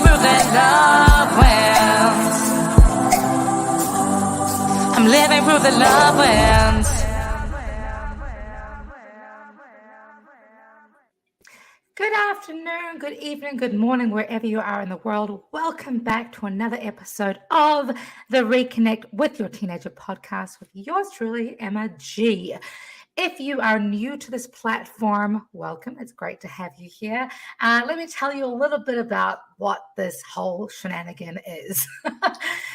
through the love winds. I'm living through the love winds. Good afternoon, good evening, good morning, wherever you are in the world. Welcome back to another episode of the Reconnect with Your Teenager podcast with yours truly, Emma G. If you are new to this platform, welcome. It's great to have you here. Let me tell you a little bit about what this whole shenanigan is.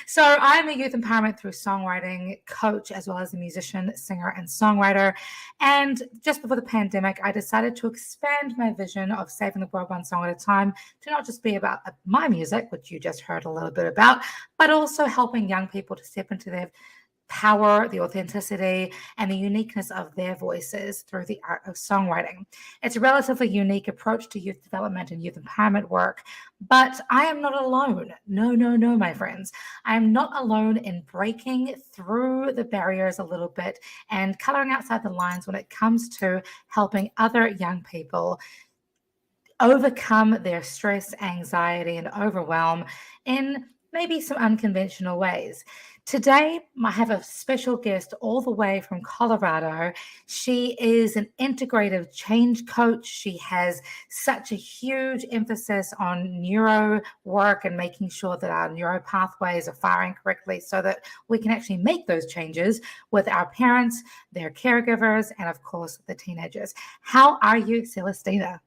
So I'm a youth empowerment through songwriting coach, as well as a musician, singer, and songwriter. And just before the pandemic, I decided to expand my vision of saving the world one song at a time to not just be about my music, which you just heard a little bit about, but also helping young people to step into their power, the authenticity, and the uniqueness of their voices through the art of songwriting. It's a relatively unique approach to youth development and youth empowerment work, but I am not alone. No, my friends. I am not alone in breaking through the barriers a little bit and coloring outside the lines when it comes to helping other young people overcome their stress, anxiety, and overwhelm in maybe some unconventional ways. Today, I have a special guest all the way from Colorado. She is an integrative change coach. She has such a huge emphasis on neuro work and making sure that our neuro pathways are firing correctly so that we can actually make those changes with our parents, their caregivers, and of course, the teenagers. How are you, Celestyna?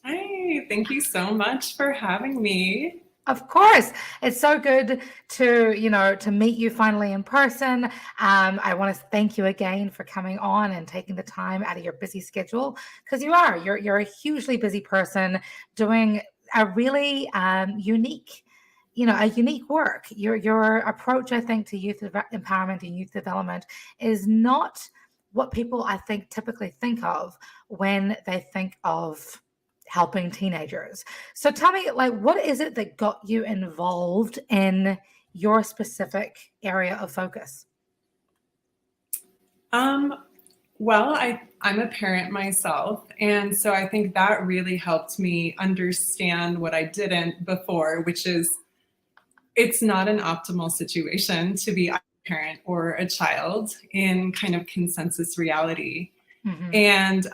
Hi, thank you so much for having me. Of course. It's so good to meet you finally in person. I want to thank you again for coming on and taking the time out of your busy schedule, because you're a hugely busy person doing a really unique work. Your approach, I think, to youth empowerment and youth development is not what people, I think, typically think of when they think of helping teenagers. So tell me, what is it that got you involved in your specific area of focus? Well, I'm a parent myself, and so I think that really helped me understand what I didn't before, which is it's not an optimal situation to be a parent or a child in kind of consensus reality. Mm-hmm. And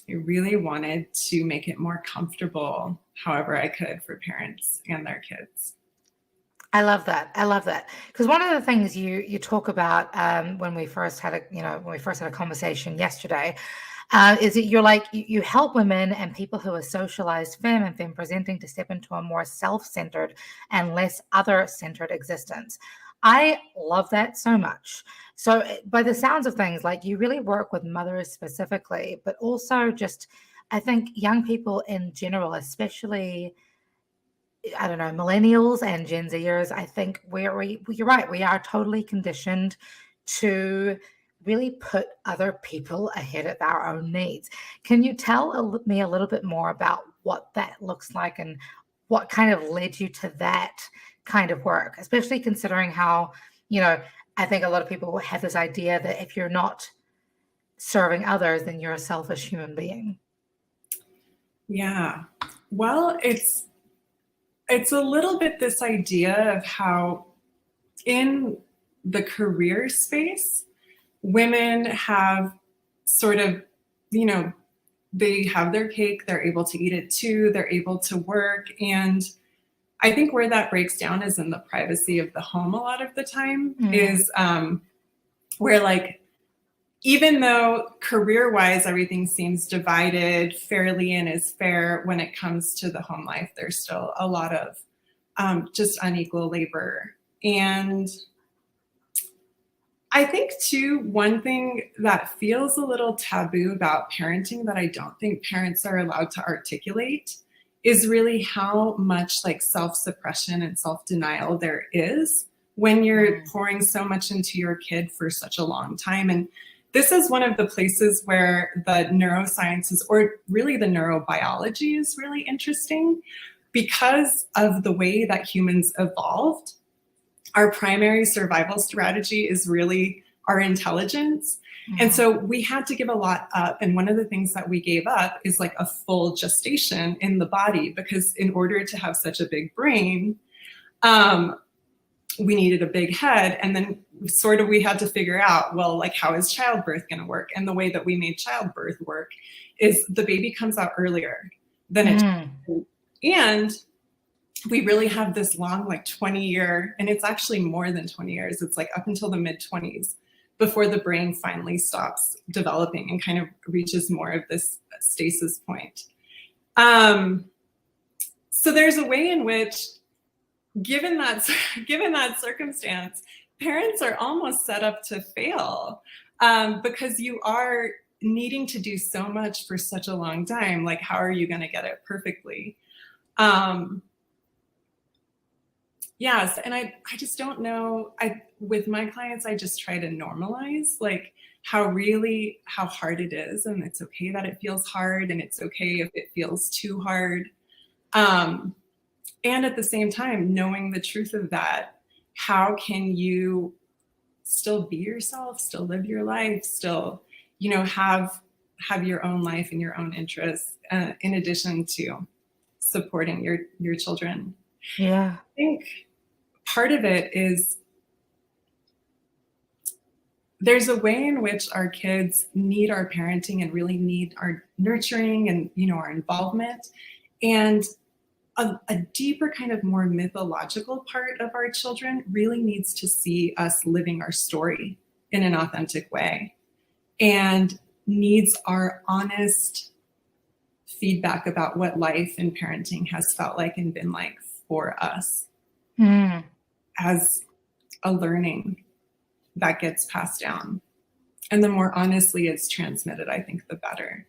I really wanted to make it more comfortable however I could for parents and their kids. I love that. Because one of the things you talk about when we first had a conversation yesterday is that you help women and people who are socialized femme and femme presenting to step into a more self-centered and less other-centered existence. I love that so much. So by the sounds of things, you really work with mothers specifically, but also just, I think, young people in general, especially, I don't know, millennials and Gen Zers. I think you're right. We are totally conditioned to really put other people ahead of our own needs. Can you tell me a little bit more about what that looks like and what kind of led you to that kind of work, especially considering how, I think a lot of people have this idea that if you're not serving others, then you're a selfish human being. Yeah. Well, it's a little bit this idea of how in the career space, women have sort of, they have their cake, they're able to eat it too, they're able to work. And I think where that breaks down is in the privacy of the home a lot of the time, is where even though career-wise everything seems divided fairly and is fair, when it comes to the home life, there's still a lot of just unequal labor. And I think too, one thing that feels a little taboo about parenting that I don't think parents are allowed to articulate is really how much self-suppression and self-denial there is when you're pouring so much into your kid for such a long time. And this is one of the places where the neurosciences, or really the neurobiology, is really interesting because of the way that humans evolved. Our primary survival strategy is really our intelligence. And so we had to give a lot up. And one of the things that we gave up is like a full gestation in the body, because in order to have such a big brain, we needed a big head. And then sort of we had to figure out, well, like, how is childbirth going to work? And the way that we made childbirth work is the baby comes out earlier than it. And we really have this long, like 20-year, and it's actually more than 20 years. It's like up until the mid-20s before the brain finally stops developing and kind of reaches more of this stasis point. So there's a way in which, given that circumstance, parents are almost set up to fail, because you are needing to do so much for such a long time. Like, how are you going to get it perfectly? Yes, and I just don't know. With my clients, I just try to normalize like how hard it is, and it's okay that it feels hard, and it's okay if it feels too hard. And at the same time, knowing the truth of that, how can you still be yourself, still live your life, still, have your own life and your own interests, in addition to supporting your children. Yeah. I think part of it is there's a way in which our kids need our parenting and really need our nurturing and, our involvement. And a deeper kind of more mythological part of our children really needs to see us living our story in an authentic way, and needs our honest feedback about what life and parenting has felt like and been like for us as a learning that gets passed down. And the more honestly it's transmitted, I think the better.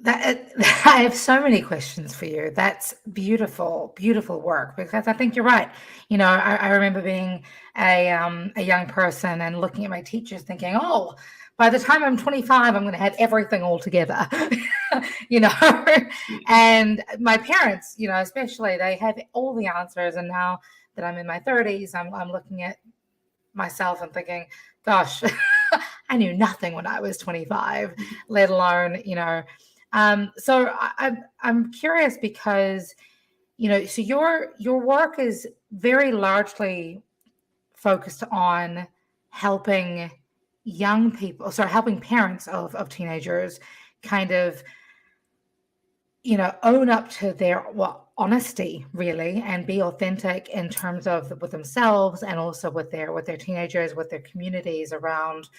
I have so many questions for you. That's beautiful, beautiful work, because I think you're right. I remember being a young person and looking at my teachers thinking, oh, by the time I'm 25, I'm going to have everything all together, and my parents, especially, they have all the answers. And now that I'm in my 30s, I'm looking at myself and thinking, gosh, I knew nothing when I was 25, let alone, so I'm curious because, so your work is very largely focused on helping helping parents of teenagers kind of, own up to their honesty, really, and be authentic in terms of with themselves, and also with their teenagers, with their communities, around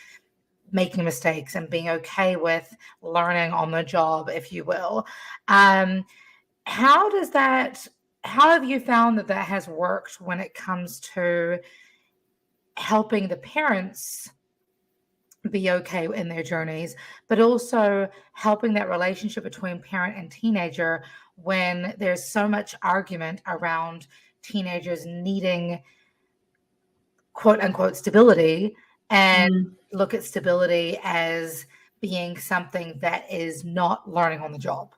making mistakes and being okay with learning on the job, if you will. How have you found that has worked when it comes to helping the parents be okay in their journeys, but also helping that relationship between parent and teenager when there's so much argument around teenagers needing quote unquote stability, and look at stability as being something that is not learning on the job?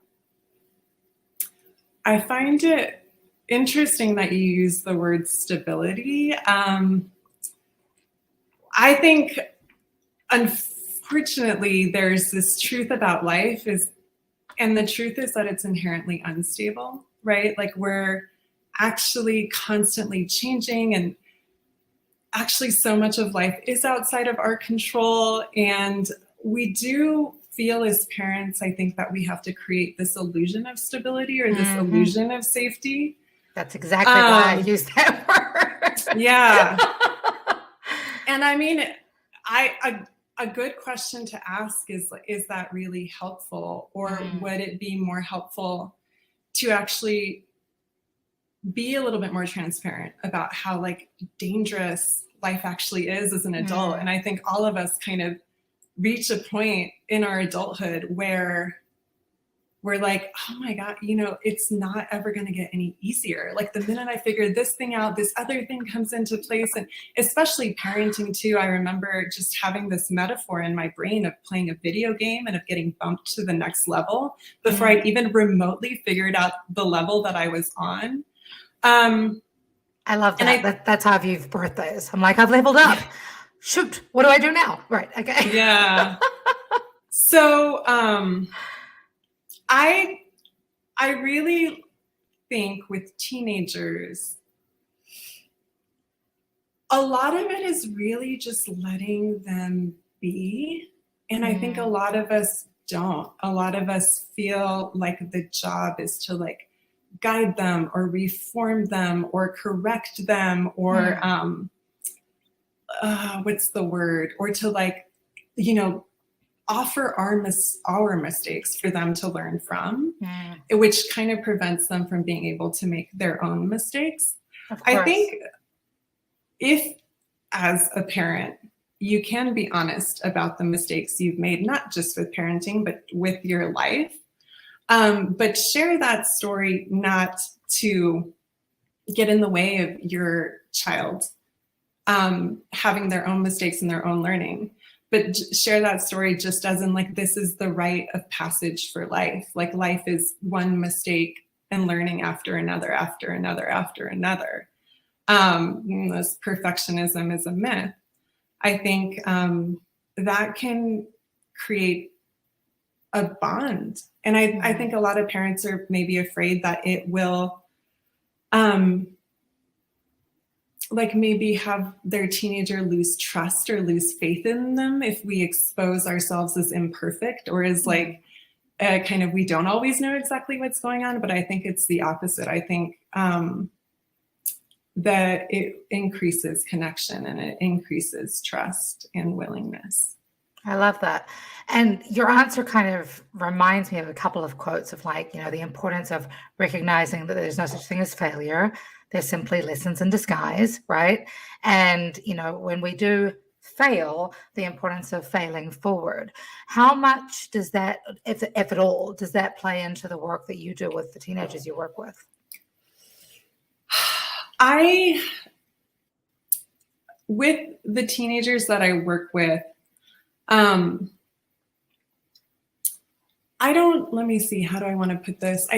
I find it interesting that you use the word stability. I think, unfortunately, there's this truth about life and the truth is that it's inherently unstable, right? Like, we're actually constantly changing, and actually so much of life is outside of our control. And we do feel as parents, I think, that we have to create this illusion of stability or this illusion of safety. That's exactly why I use that word. Yeah. And I mean, a good question to ask is that really helpful? Or would it be more helpful to actually be a little bit more transparent about how like dangerous life actually is as an adult? And I think all of us kind of reach a point in our adulthood where we're like, oh my God, it's not ever going to get any easier. Like, the minute I figure this thing out, this other thing comes into place. And especially parenting too, I remember just having this metaphor in my brain of playing a video game and of getting bumped to the next level before I even remotely figured out the level that I was on. I love that. That's how I view birthdays. I'm like, I've leveled up. shoot, what do I do now? Right. Okay. Yeah. So I really think with teenagers, a lot of it is really just letting them be. And I think a lot of us don't. A lot of us feel like the job is to like guide them or reform them or correct them or what's the word? Or to like, you know, offer our mistakes for them to learn from, which kind of prevents them from being able to make their own mistakes. I think if, as a parent, you can be honest about the mistakes you've made, not just with parenting, but with your life, but share that story not to get in the way of your child having their own mistakes and their own learning, but share that story just as in like, this is the rite of passage for life. Like life is one mistake and learning after another, after another, after another. This perfectionism is a myth. I think that can create a bond. And I think a lot of parents are maybe afraid that it will like maybe have their teenager lose trust or lose faith in them if we expose ourselves as imperfect or as like kind of, we don't always know exactly what's going on. But I think it's the opposite. I think that it increases connection and it increases trust and willingness. I love that. And your answer kind of reminds me of a couple of quotes of like, you know, the importance of recognizing that there's no such thing as failure. There's simply lessons in disguise, right? And, you know, when we do fail, the importance of failing forward. How much does that, if at all, does that play into the work that you do with the teenagers you work with? With the teenagers that I work with, let me see, how do I want to put this?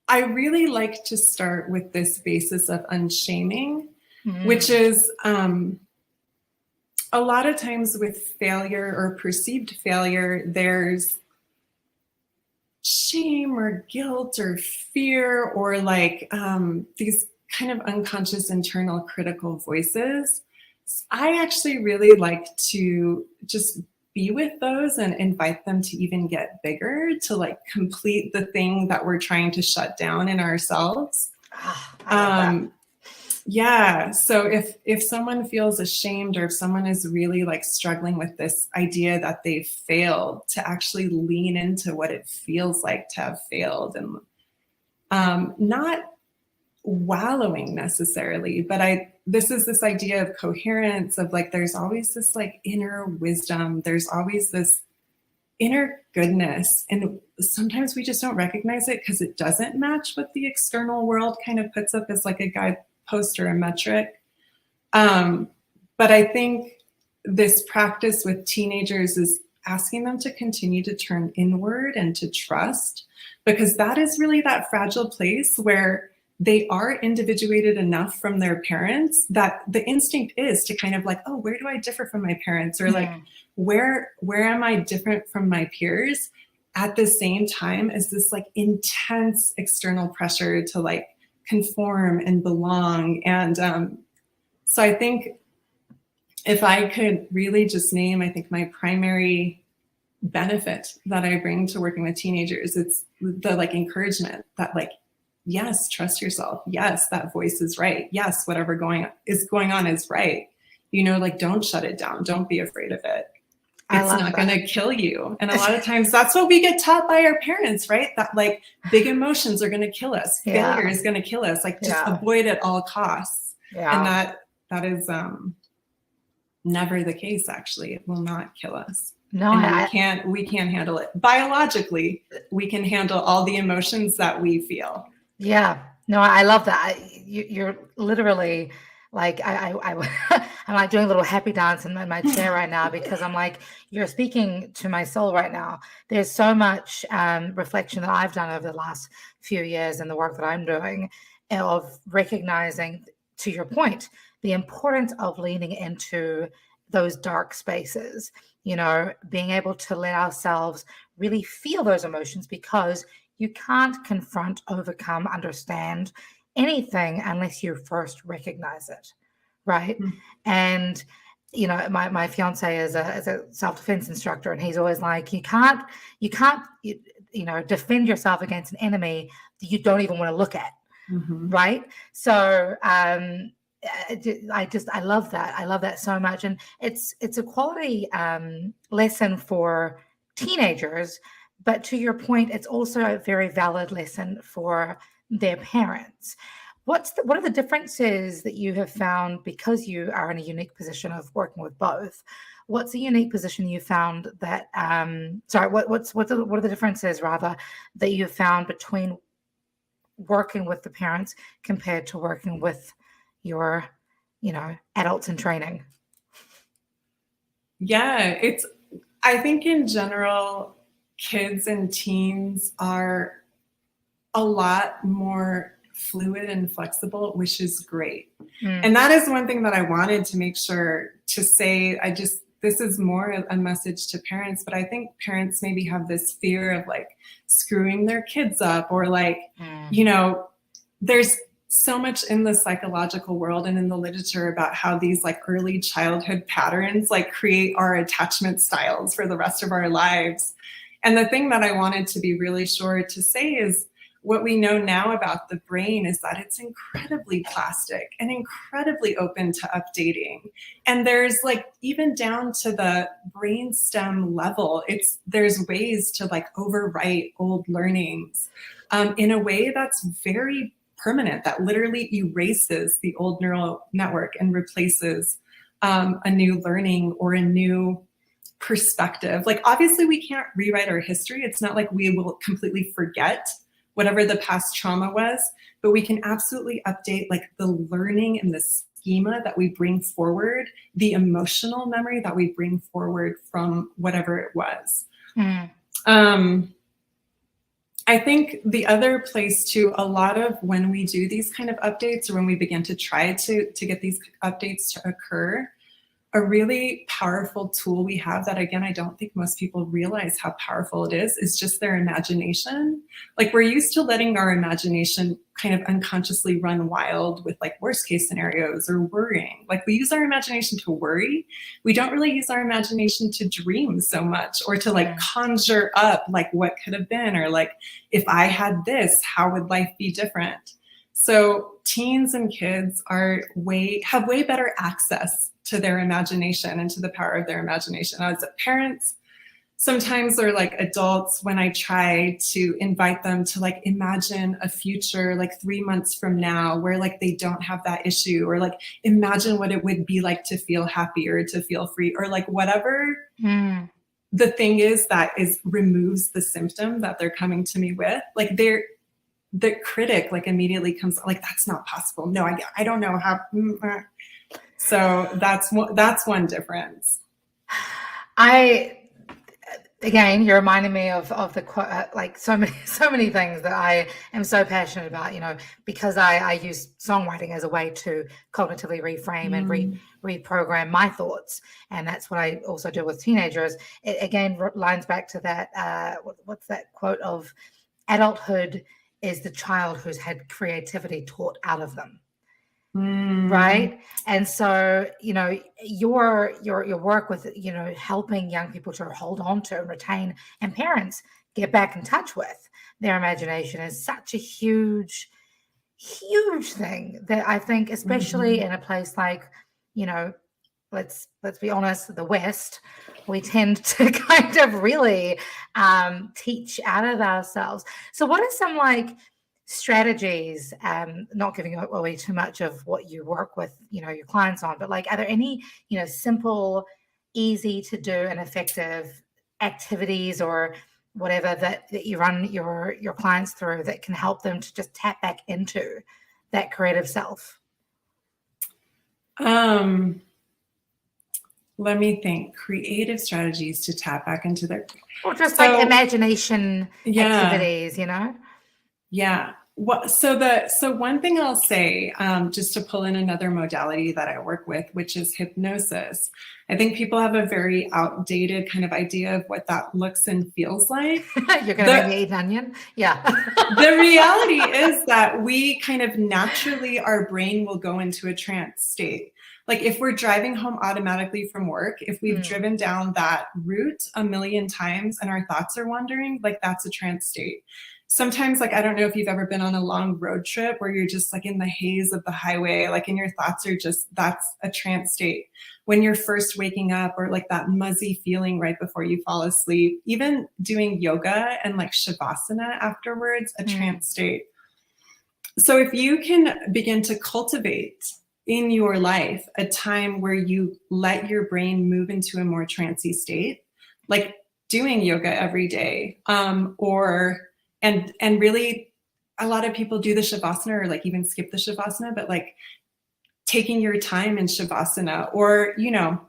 I really like to start with this basis of unshaming, which is a lot of times with failure or perceived failure, there's shame or guilt or fear or like these kind of unconscious internal critical voices. I actually really like to just be with those and invite them to even get bigger, to like complete the thing that we're trying to shut down in ourselves. Yeah. So if someone feels ashamed or if someone is really like struggling with this idea that they've failed, to actually lean into what it feels like to have failed and not wallowing necessarily, but this is this idea of coherence of like, there's always this like inner wisdom. There's always this inner goodness. And sometimes we just don't recognize it because it doesn't match what the external world kind of puts up as like a guidepost or a metric. But I think this practice with teenagers is asking them to continue to turn inward and to trust, because that is really that fragile place where they are individuated enough from their parents that the instinct is to kind of like, oh, where do I differ from my parents? Or like, where am I different from my peers? At the same time as this like intense external pressure to like conform and belong. And so I think if I could really just name, I think my primary benefit that I bring to working with teenagers, it's the like encouragement that like, yes, trust yourself. Yes, that voice is right. Yes, whatever going on is right. You know, like, don't shut it down. Don't be afraid of it. It's not going to kill you. And a lot of times that's what we get taught by our parents, right? That like big emotions are going to kill us. Failure is going to kill us. Like just avoid at all costs. And that is never the case. Actually, it will not kill us. No, and we can't handle it. Biologically, we can handle all the emotions that we feel. Yeah, no, I love that. You're literally like, I'm like doing a little happy dance in my chair right now, because I'm like, you're speaking to my soul right now. There's so much reflection that I've done over the last few years in the work that I'm doing of recognizing to your point, the importance of leaning into those dark spaces, being able to let ourselves really feel those emotions, because you can't confront, overcome, understand anything unless you first recognize it, right? Mm. And my fiance is a self-defense instructor, and he's always like, you can't defend yourself against an enemy that you don't even want to look at. Mm-hmm. Right. So I love that. I love that so much. And it's a quality lesson for teenagers, but to your point, it's also a very valid lesson for their parents. What are the differences that you have found, because you are in a unique position of working with both? What's the unique position you found that what are the differences rather that you've found between working with the parents compared to working with your adults in training? Yeah, I think in general, kids and teens are a lot more fluid and flexible, which is great. And that is one thing that I wanted to make sure to say. This is more a message to parents, but I think parents maybe have this fear of like screwing their kids up, or like, there's so much in the psychological world and in the literature about how these like early childhood patterns like create our attachment styles for the rest of our lives. And the thing that I wanted to be really sure to say is, what we know now about the brain is that it's incredibly plastic and incredibly open to updating. And there's like, even down to the brainstem level, there's ways to like overwrite old learnings in a way that's very permanent, that literally erases the old neural network and replaces a new learning or a new perspective. Like, obviously we can't rewrite our history. It's not like we will completely forget whatever the past trauma was, but we can absolutely update like the learning and the schema that we bring forward, the emotional memory that we bring forward from whatever it was. I think the other place too, a lot of when we do these kind of updates, or when we begin to try to get these updates to occur, a really powerful tool we have that, again, I don't think most people realize how powerful it is just their imagination. Like, we're used to letting our imagination kind of unconsciously run wild with like worst case scenarios or worrying. Like, we use our imagination to worry. We don't really use our imagination to dream so much, or to like conjure up like what could have been, or like, if I had this, how would life be different? So teens and kids have way better access to their imagination and to the power of their imagination. As parents, sometimes, or like adults, when I try to invite them to like imagine a future like 3 months from now where like they don't have that issue, or like imagine what it would be like to feel happy or to feel free, or like whatever the thing is that removes the symptom that they're coming to me with, like the critic like immediately comes like, that's not possible. No, I don't know how. So that's one difference. Again, you're reminding me of the like so many things that I am so passionate about, because I use songwriting as a way to cognitively reframe and reprogram my thoughts. And that's what I also do with teenagers. It again lines back to that, what's that quote of, adulthood is the child who's had creativity taught out of them. Right. And so, your work with, helping young people to hold on to and retain, and parents get back in touch with their imagination, is such a huge thing that I think, especially in a place like, let's be honest, the West, we tend to kind of really teach out of ourselves. So what are some like strategies, not giving away too much of what you work with, your clients on, but like, are there any, simple, easy to do and effective activities or whatever that you run your clients through that can help them to just tap back into that creative self? Let me think. Creative strategies to tap back into their, or just like imagination activities, Yeah. So one thing I'll say, just to pull in another modality that I work with, which is hypnosis. I think people have a very outdated kind of idea of what that looks and feels like. You're going to make me eat an onion? Yeah. The reality is that we kind of naturally, our brain will go into a trance state. Like if we're driving home automatically from work, if we've driven down that route a million times and our thoughts are wandering, like that's a trance state. Sometimes, like, I don't know if you've ever been on a long road trip where you're just like in the haze of the highway, like, and your thoughts are just, that's a trance state. When you're first waking up, or like that muzzy feeling right before you fall asleep, even doing yoga and like shavasana afterwards, a trance state. So if you can begin to cultivate in your life a time where you let your brain move into a more trancey state, like doing yoga every day, and really, a lot of people do the shavasana or like even skip the shavasana, but like taking your time in shavasana, or, you know,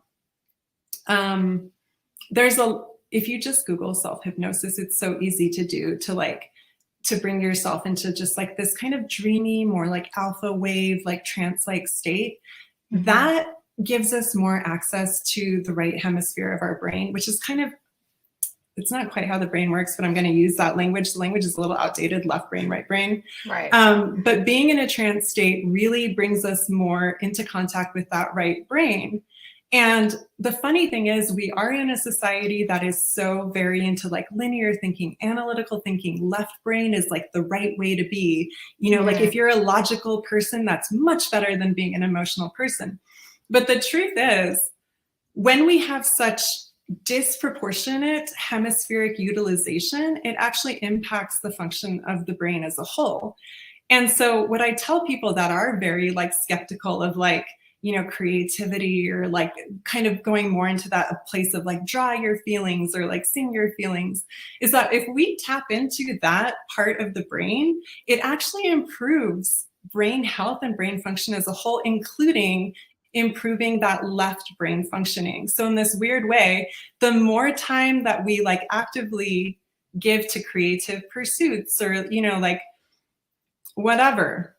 if you just Google self-hypnosis, it's so easy to do, to bring yourself into just like this kind of dreamy, more like alpha wave, like trance-like state. That gives us more access to the right hemisphere of our brain, which is kind of, it's not quite how the brain works, but I'm going to use that language. The language is a little outdated, left brain, right brain. Right. But being in a trance state really brings us more into contact with that right brain. And the funny thing is, we are in a society that is so very into like linear thinking, analytical thinking. Left brain is like the right way to be. You know, like if you're a logical person, that's much better than being an emotional person. But the truth is, when we have such disproportionate hemispheric utilization, it actually impacts the function of the brain as a whole. And so what I tell people that are very like skeptical of like, you know, creativity, or like kind of going more into that place of like draw your feelings or like sing your feelings, is that if we tap into that part of the brain, it actually improves brain health and brain function as a whole, including improving that left brain functioning. So in this weird way, the more time that we like actively give to creative pursuits, or, you know, like whatever,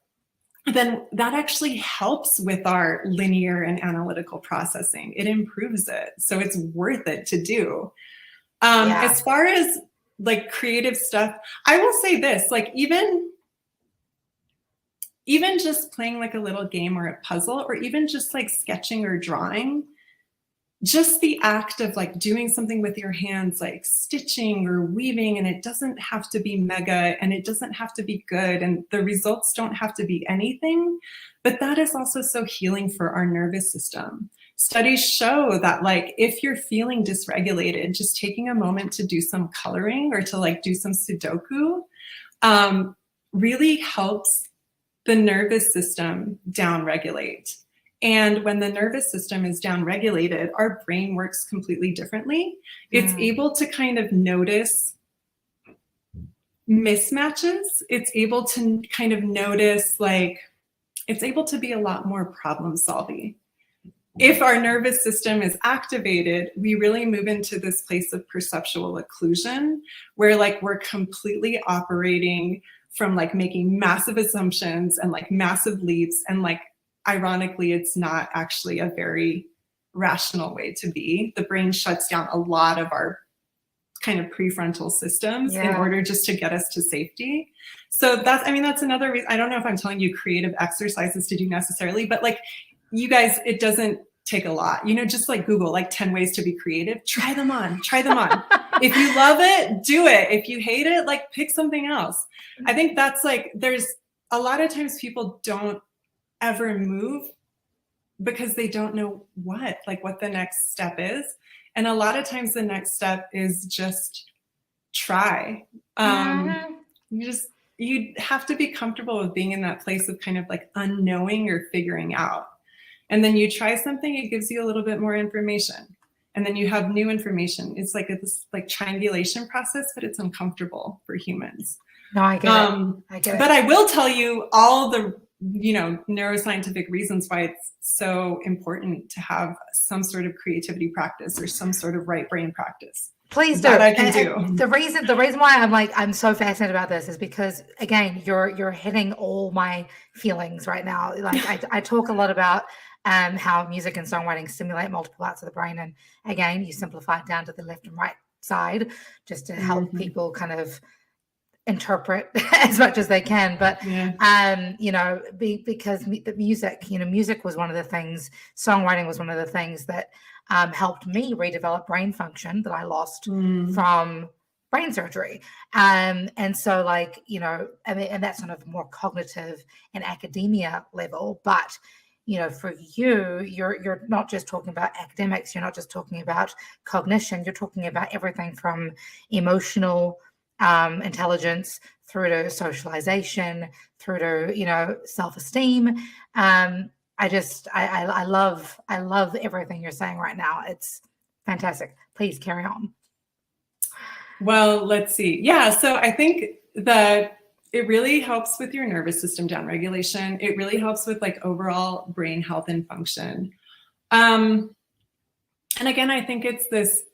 then that actually helps with our linear and analytical processing. It improves it. So it's worth it to do. As far as like creative stuff, I will say this, like even just playing like a little game or a puzzle, or even just like sketching or drawing, just the act of like doing something with your hands, like stitching or weaving, and it doesn't have to be mega, and it doesn't have to be good, and the results don't have to be anything, but that is also so healing for our nervous system. Studies show that like if you're feeling dysregulated, just taking a moment to do some coloring or to like do some Sudoku really helps the nervous system downregulate. And when the nervous system is downregulated, our brain works completely differently. It's able to kind of notice mismatches. It's able to kind of notice, like, it's able to be a lot more problem solving. If our nervous system is activated, we really move into this place of perceptual occlusion, where like we're completely operating from like making massive assumptions and like massive leaps, and like ironically, it's not actually a very rational way to be. The brain shuts down a lot of our kind of prefrontal systems in order just to get us to safety. So that's, I mean, that's another reason. I don't know if I'm telling you creative exercises to do necessarily, but like you guys, it doesn't take a lot, you know, just like Google like 10 ways to be creative, try them on. If you love it, do it. If you hate it, like pick something else. I think that's like, there's a lot of times people don't ever move because they don't know what the next step is. And a lot of times the next step is just try. You have to be comfortable with being in that place of kind of like unknowing or figuring out. And then you try something, it gives you a little bit more information. And then you have new information. It's like this like triangulation process, but it's uncomfortable for humans. No, I get it. I get it. But I will tell you all the, you know, neuroscientific reasons why it's so important to have some sort of creativity practice or some sort of right brain practice. Please do. that I can And do. the reason why I'm so fascinated about this is because, again, you're hitting all my feelings right now. Like I talk a lot about how music and songwriting stimulate multiple parts of the brain, and again, you simplify it down to the left and right side just to help people kind of interpret as much as they can. But because the music was one of the things, songwriting was one of the things that helped me redevelop brain function that I lost from brain surgery. And so, like, and that's on a more cognitive and academia level. But for you're not just talking about academics, you're not just talking about cognition, you're talking about everything from emotional intelligence through to socialization, through to self-esteem. I love everything you're saying right now. It's fantastic. Please carry on. Well, let's see. Yeah, so I think that it really helps with your nervous system downregulation. It really helps with like overall brain health and function. And again, I think it's this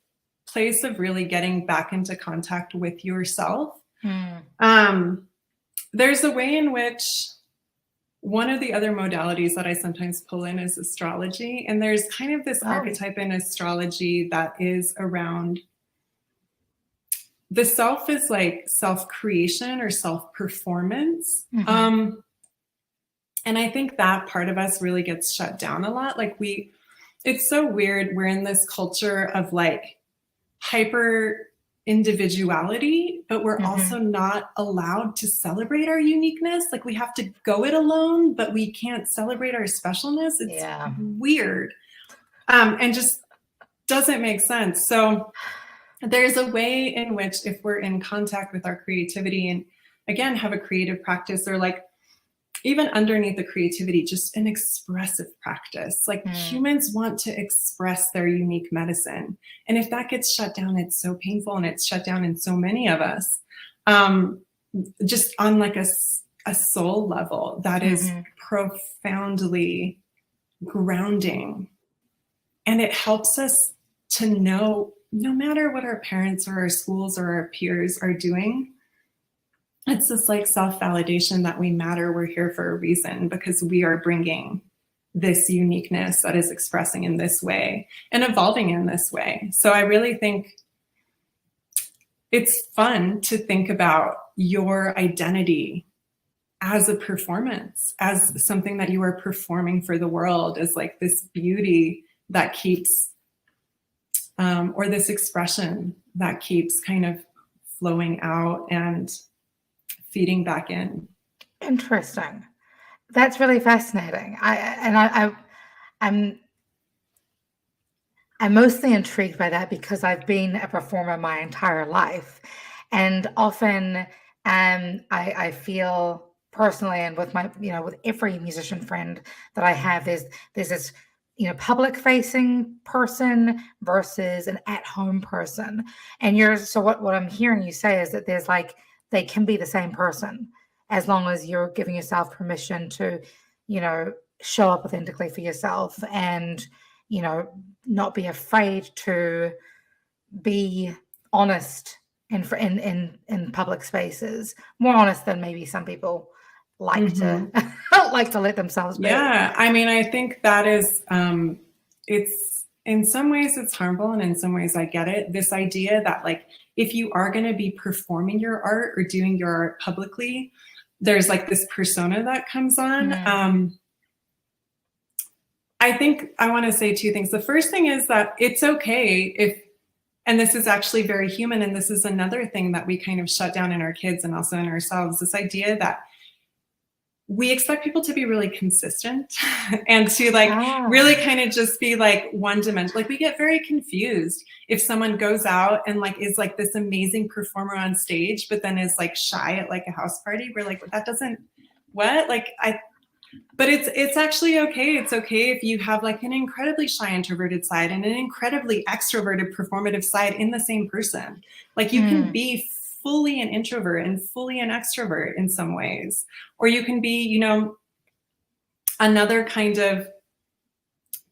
place of really getting back into contact with yourself. There's a way in which one of the other modalities that I sometimes pull in is astrology. And there's kind of this archetype in astrology that is around the self is like self-creation or self-performance. And I think that part of us really gets shut down a lot. Like it's so weird. We're in this culture of like hyper individuality, but we're also not allowed to celebrate our uniqueness. Like we have to go it alone, but we can't celebrate our specialness. It's weird. And just doesn't make sense. So there's a way in which if we're in contact with our creativity and again, have a creative practice or like even underneath the creativity, just an expressive practice. Like humans want to express their unique medicine. And if that gets shut down, it's so painful and it's shut down in so many of us. Just on like a soul level, that is profoundly grounding. And it helps us to know, no matter what our parents or our schools or our peers are doing, it's this like self-validation that we matter. We're here for a reason because we are bringing this uniqueness that is expressing in this way and evolving in this way. So I really think it's fun to think about your identity as a performance, as something that you are performing for the world, as like this beauty that keeps, or this expression that keeps kind of flowing out and feeding back in. Interesting. That's really fascinating. I'm mostly intrigued by that because I've been a performer my entire life, and often I feel personally, and with my with every musician friend that I have, there's this public facing person versus an at home person, and what I'm hearing you say is that there's like they can be the same person as long as you're giving yourself permission to, show up authentically for yourself and, not be afraid to be honest in public spaces, more honest than maybe some people like to like to let themselves be. Yeah, I mean, I think that is, it's in some ways it's harmful and in some ways I get it. This idea that like, if you are going to be performing your art or doing your art publicly, there's like this persona that comes on. I think I want to say two things. The first thing is that it's okay if, and this is actually very human, and this is another thing that we kind of shut down in our kids and also in ourselves, this idea that we expect people to be really consistent and to like really kind of just be like one dimension. Like we get very confused if someone goes out and like is like this amazing performer on stage, but then is like shy at like a house party. We're like, that doesn't, what? Like but it's actually okay. It's okay if you have like an incredibly shy introverted side and an incredibly extroverted performative side in the same person. Like you can be fully an introvert and fully an extrovert in some ways. Or you can be, another kind of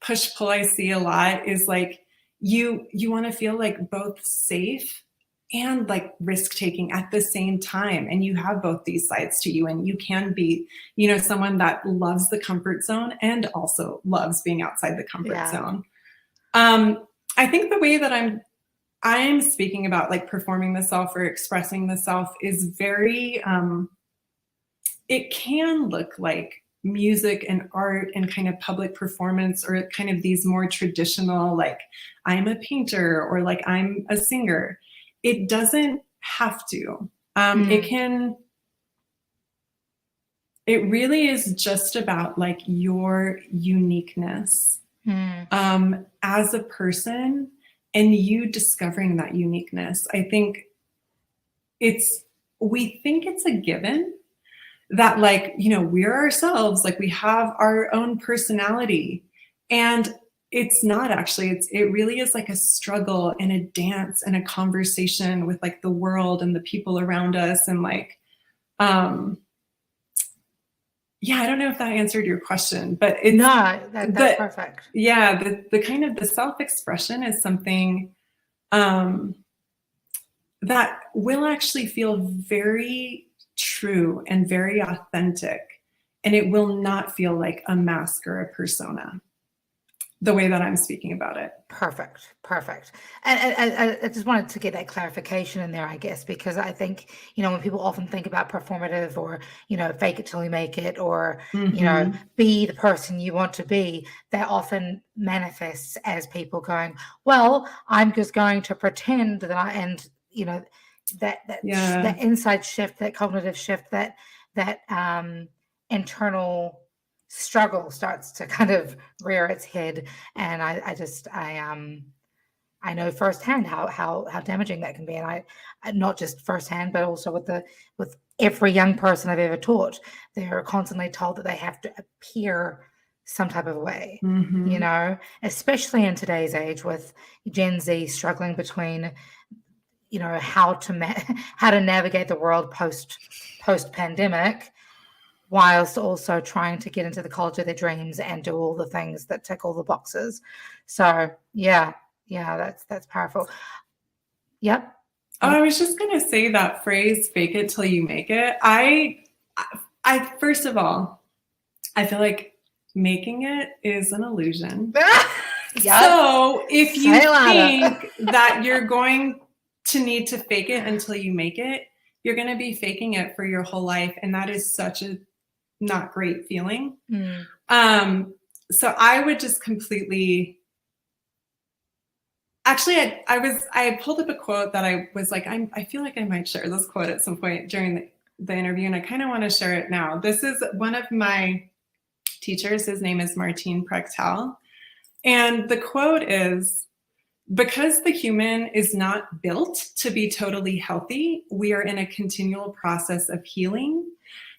push-pull I see a lot is like, you want to feel like both safe and like risk taking at the same time. And you have both these sides to you, and you can be, someone that loves the comfort zone and also loves being outside the comfort zone. I think the way that I'm speaking about like performing the self or expressing the self is very, it can look like music and art and kind of public performance, or kind of these more traditional, like I'm a painter or like I'm a singer. It doesn't have to. It really is just about like your uniqueness as a person, and you discovering that uniqueness. I think we think it's a given that like, we're ourselves, like we have our own personality, and it's not actually, it really is like a struggle and a dance and a conversation with like the world and the people around us. And like, yeah, I don't know if that answered your question, but it's that's perfect. Yeah. The kind of the self-expression is something, that will actually feel very true and very authentic, and it will not feel like a mask or a persona, the way that I'm speaking about it. Perfect. And I just wanted to get that clarification in there, I guess, because I think, when people often think about performative or, fake it till you make it, or, be the person you want to be, that often manifests as people going, well, I'm just going to pretend that that inside shift, that cognitive shift, that internal struggle starts to kind of rear its head. And I know firsthand how damaging that can be. And I not just firsthand, but also with every young person I've ever taught, they're constantly told that they have to appear some type of way, especially in today's age with Gen Z struggling between, how to navigate the world post pandemic, whilst also trying to get into the college of their dreams and do all the things that tick all the boxes. So yeah, that's powerful. Yep. Oh, I was just going to say that phrase, fake it till you make it. I first of all, I feel like making it is an illusion. Yep. So if you think that you're going to need to fake it until you make it, you're going to be faking it for your whole life. And that is such a not great feeling. So I would just completely, actually, I pulled up a quote that I was like, I feel like I might share this quote at some point during the interview, and I kind of want to share it now. This is one of my teachers. His name is Martin Prechtel. And the quote is, because the human is not built to be totally healthy, we are in a continual process of healing.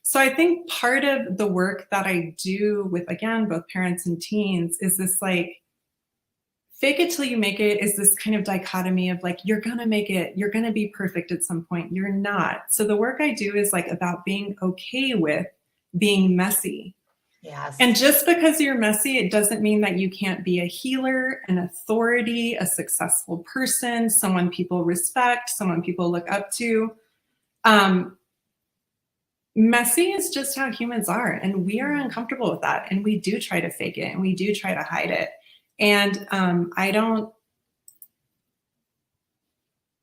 So I think part of the work that I do with, again, both parents and teens is this like, fake it till you make it is this kind of dichotomy of like, you're going to make it, you're going to be perfect at some point. You're not. So the work I do is like about being okay with being messy. Yes. And just because you're messy, it doesn't mean that you can't be a healer, an authority, a successful person, someone people respect, someone people look up to. Messy is just how humans are, and we are uncomfortable with that, and we do try to fake it, and we do try to hide it. And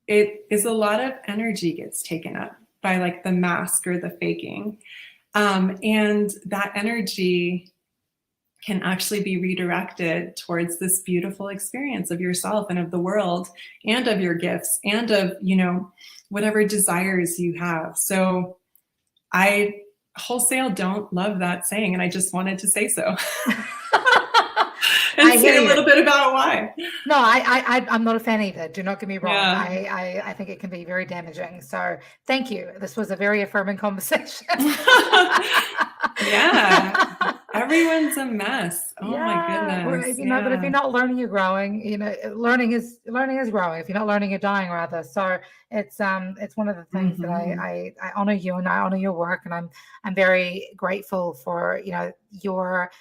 it is a lot of energy gets taken up by like the mask or the faking. And that energy can actually be redirected towards this beautiful experience of yourself and of the world and of your gifts and of, whatever desires you have. So I wholesale don't love that saying, and I just wanted to say so. And say a little bit about why. No, I'm not a fan either. Do not get me wrong. Yeah. I think it can be very damaging. So thank you. This was a very affirming conversation. Yeah. Everyone's a mess. Oh my goodness. But if you're not learning, you're growing. Learning is growing. If you're not learning, you're dying rather. So it's one of the things that I honor you, and I honor your work, and I'm very grateful for your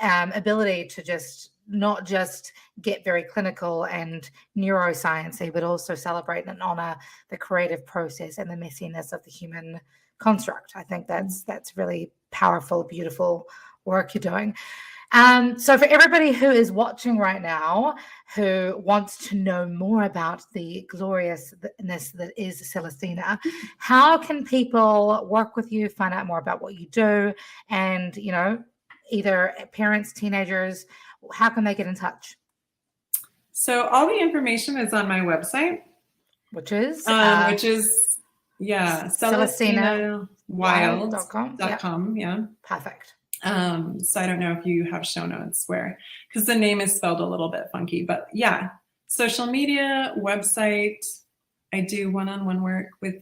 ability to just not just get very clinical and neuroscience-y, but also celebrate and honor the creative process and the messiness of the human construct. I think that's really powerful, beautiful work you're doing. So for everybody who is watching right now, who wants to know more about the gloriousness that is Celestyna, how can people work with you, find out more about what you do, and, either parents, teenagers, how can they get in touch? So all the information is on my website, Which is CelestynaWild.com. Yeah. Perfect. So I don't know if you have show notes because the name is spelled a little bit funky, but yeah, social media, website. I do one-on-one work with,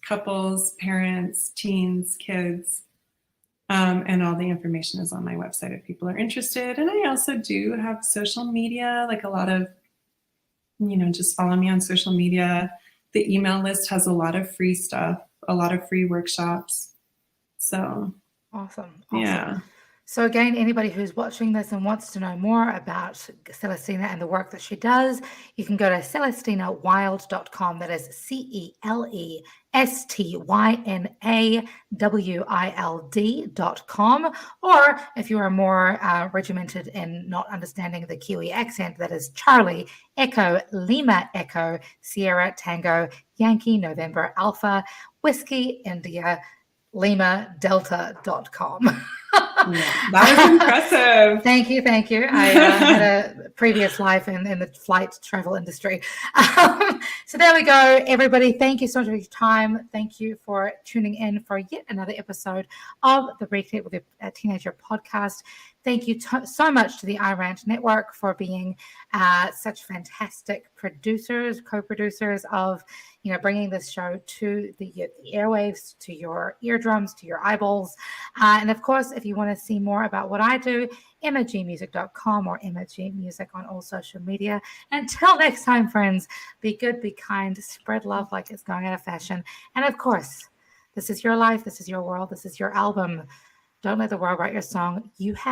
couples, parents, teens, kids, and all the information is on my website if people are interested. And I also do have social media, like a lot of, just follow me on social media. The email list has a lot of free stuff, a lot of free workshops. So Awesome. Yeah. So again, anybody who's watching this and wants to know more about Celestyna and the work that she does, you can go to CelestynaWild.com. That is CelestynaWild.com. Or if you are more regimented in not understanding the Kiwi accent, that is Charlie Echo Lima Echo Sierra Tango Yankee November Alpha Whiskey India Lima Delta.com. That was impressive. Thank you. I had a previous life in the flight travel industry. So there we go, everybody. Thank you so much for your time. Thank you for tuning in for yet another episode of the Reconnect with a Teenager podcast. Thank you so much to the iRant Network for being such fantastic producers, co-producers of, bringing this show to the airwaves, to your eardrums, to your eyeballs. And of course, if you want to see more about what I do, emmagmusic.com or emmagmusic on all social media. Until next time, friends, be good, be kind, spread love like it's going out of fashion. And of course, this is your life, this is your world, this is your album. Don't let the world write your song. You have